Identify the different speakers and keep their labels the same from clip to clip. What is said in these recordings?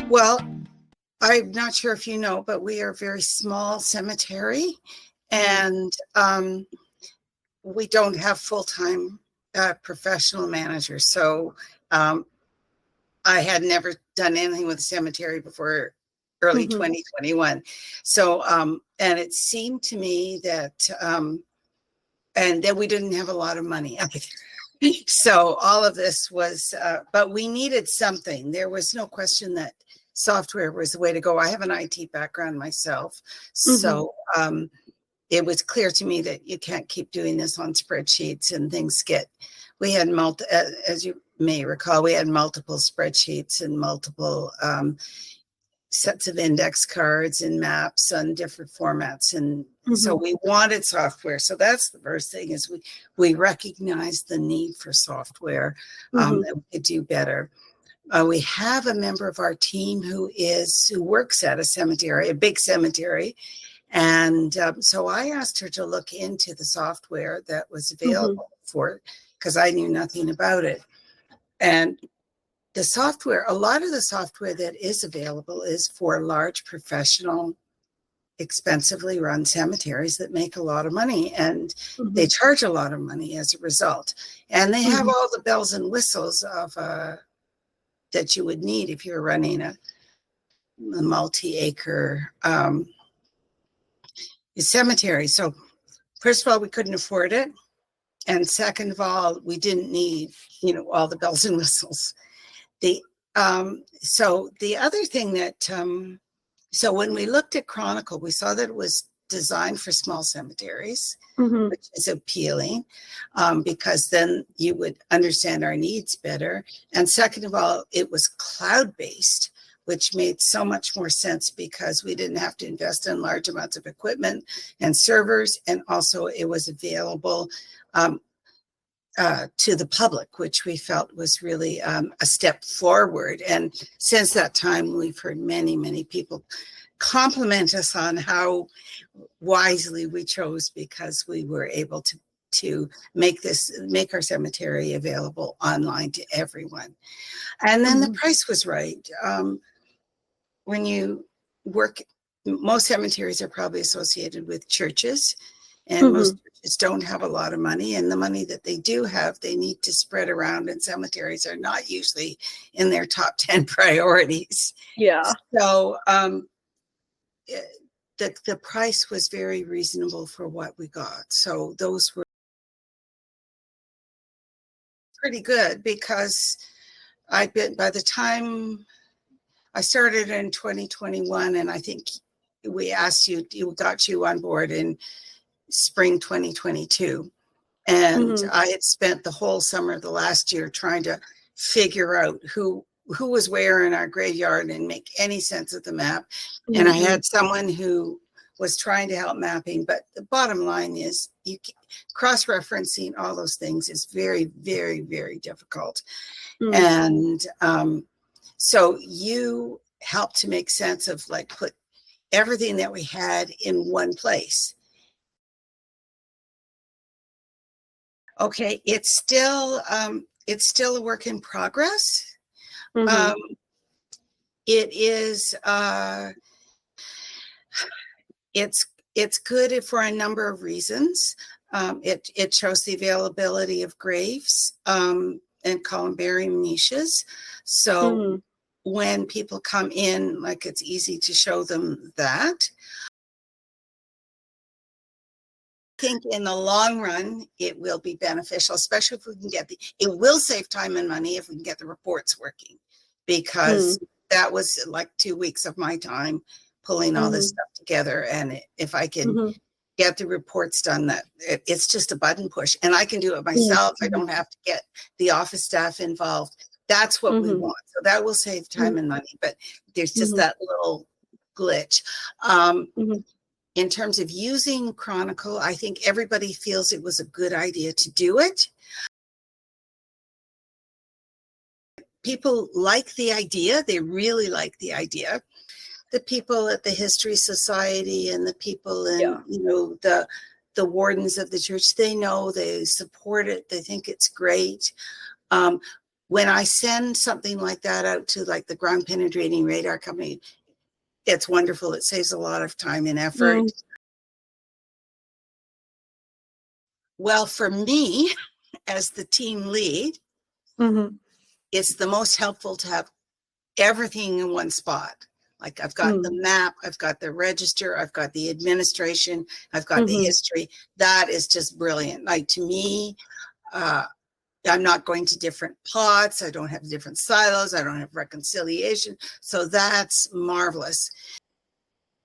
Speaker 1: Well, I'm not sure if you know, but we are a very small cemetery, and we don't have full-time professional managers. So I had never done anything with the cemetery before early 2021. So, and it seemed to me that, and then we didn't have a lot of money either. So all of this was, but we needed something. There was no question that software was the way to go. I have an IT background myself. So it was clear to me that you can't keep doing this on spreadsheets and things we had as you may recall, we had multiple spreadsheets and multiple sets of index cards and maps on different formats. And so we wanted software. So that's the first thing is we recognized the need for software that we could do better. We have a member of our team who works at a cemetery, a big cemetery. And so I asked her to look into the software that was available for it because I knew nothing about it. And the software, a lot of the software that is available is for large professional, expensively run cemeteries that make a lot of money, and they charge a lot of money as a result. And they have all the bells and whistles of that you would need if you're running a multi-acre cemetery. So first of all, we couldn't afford it. And second of all, we didn't need, all the bells and whistles. So the other thing that, so when we looked at Chronicle, we saw that it was designed for small cemeteries, which is appealing because then you would understand our needs better. And second of all, it was cloud-based, which made so much more sense because we didn't have to invest in large amounts of equipment and servers. And also it was available to the public, which we felt was really a step forward. And since that time, we've heard many, many people compliment us on how wisely we chose because we were able to make our cemetery available online to everyone. And then the price was right. When you work, most cemeteries are probably associated with churches, and most churches don't have a lot of money, and the money that they do have, they need to spread around, and cemeteries are not usually in their top 10 priorities.
Speaker 2: Yeah.
Speaker 1: So the price was very reasonable for what we got. So those were pretty good because by the time I started in 2021, and I think we got you on board in spring 2022. And I had spent the whole summer of the last year trying to figure out who was where in our graveyard and make any sense of the map. And I had someone who was trying to help mapping, but the bottom line is cross-referencing all those things is very, very, very difficult. And so you helped to make sense of put everything that we had in one place. Okay, it's still a work in progress. It is it's good for a number of reasons. It shows the availability of graves and columbarium niches. So when people come in, it's easy to show them that. I think in the long run, it will be beneficial, especially if we can it will save time and money if we can get the reports working, because that was 2 weeks of my time pulling all this stuff together. And if I can get the reports done, it's just a button push and I can do it myself. I don't have to get the office staff involved. That's what we want. So that will save time and money, but there's just that little glitch. In terms of using Chronicle, I think everybody feels it was a good idea to do it. People like the idea. They really like the idea. The people at the History Society and the people in, the wardens of the church, they know, they support it. They think it's great. when I send something like that out to like the ground penetrating radar company, it's wonderful. It saves a lot of time and effort. Well, for me, as the team lead, it's the most helpful to have everything in one spot. Like I've got the map, I've got the register, I've got the administration, I've got the history. That is just brilliant. Like to me, I'm not going to different pots. I don't have different silos. I don't have reconciliation. So that's marvelous.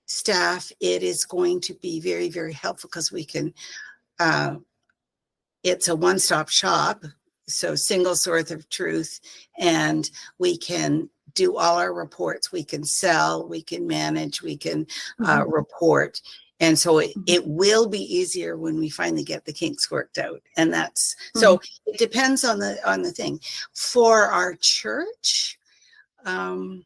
Speaker 1: Staff, it is going to be very, very helpful because we can, it's a one-stop shop. So single source of truth, and we can do all our reports. We can sell, we can manage, we can report. And so it will be easier when we finally get the kinks worked out. And that's, so it depends on the thing. For our church, I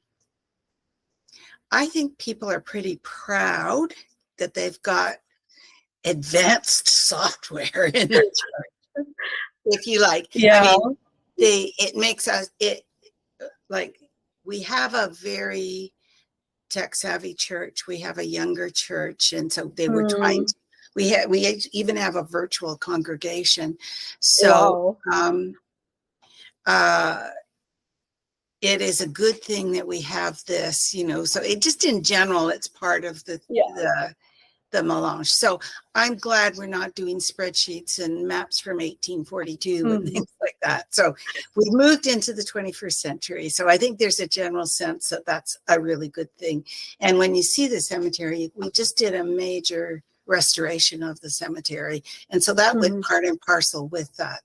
Speaker 1: think people are pretty proud that they've got advanced software in their church, if you like.
Speaker 2: Yeah.
Speaker 1: I mean, it makes us, like, we have a very tech savvy church. We have a younger church. And so they were trying to, we even have a virtual congregation. So, it is a good thing that we have this, you know, so it just in general, it's part of the melange. So I'm glad we're not doing spreadsheets and maps from 1842 and things like that. So we've moved into the 21st century. So I think there's a general sense that that's a really good thing. And when you see the cemetery, we just did a major restoration of the cemetery. And so that went part and parcel with that.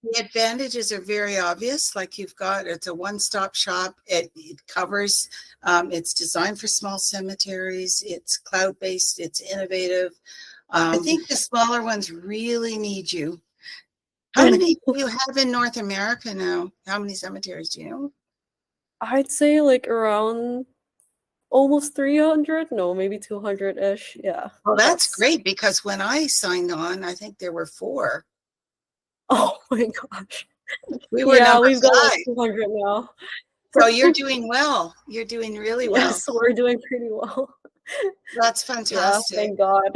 Speaker 1: The advantages are very obvious. Like you've got, it's a one-stop shop. It covers, it's designed for small cemeteries. It's cloud-based. It's innovative. I think the smaller ones really need you. How many do you have in North America now? How many cemeteries do you know?
Speaker 2: I'd say like around almost 300. No, maybe 200-ish. Yeah.
Speaker 1: Well, that's great, because when I signed on, I think there were 4.
Speaker 2: Oh my gosh.
Speaker 1: We were number
Speaker 2: we've got
Speaker 1: 5.
Speaker 2: like 200 now.
Speaker 1: So you're doing well. You're doing really well.
Speaker 2: Yes, we're doing pretty well.
Speaker 1: That's fantastic.
Speaker 2: Yeah, thank God.